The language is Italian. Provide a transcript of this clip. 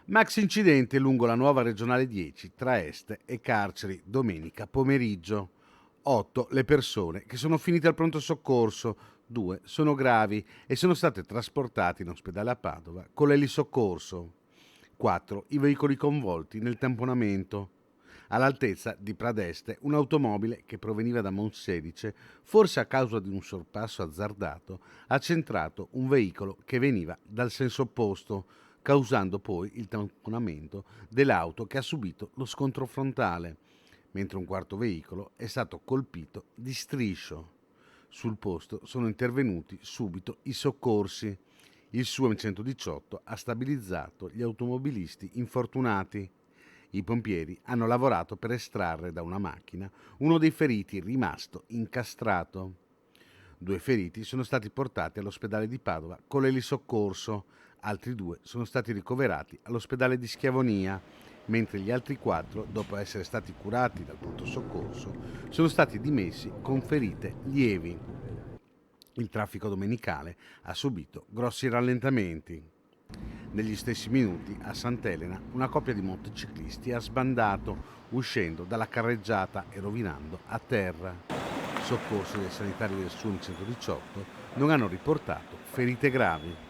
Max incidente lungo la nuova regionale 10 tra Est e Carceri domenica pomeriggio. 8 le persone che sono finite al pronto soccorso, 2 sono gravi e sono state trasportate in ospedale a Padova con l'elisoccorso. 4 i veicoli coinvolti nel tamponamento. All'altezza di Pradeste, un'automobile che proveniva da Monselice, forse a causa di un sorpasso azzardato, ha centrato un veicolo che veniva dal senso opposto, causando poi il tamponamento dell'auto che ha subito lo scontro frontale, mentre un quarto veicolo è stato colpito di striscio. Sul posto sono intervenuti subito i soccorsi. Il SUAM 118 ha stabilizzato gli automobilisti infortunati. I pompieri hanno lavorato per estrarre da una macchina uno dei feriti rimasto incastrato. 2 feriti sono stati portati all'ospedale di Padova con l'elisoccorso, altri 2 sono stati ricoverati all'ospedale di Schiavonia, mentre gli altri 4, dopo essere stati curati dal pronto soccorso, sono stati dimessi con ferite lievi. Il traffico domenicale ha subito grossi rallentamenti. Negli stessi minuti, a Sant'Elena, una coppia di motociclisti ha sbandato, uscendo dalla carreggiata e rovinando a terra. Soccorsi dei sanitari del SUAM 118 non hanno riportato ferite gravi.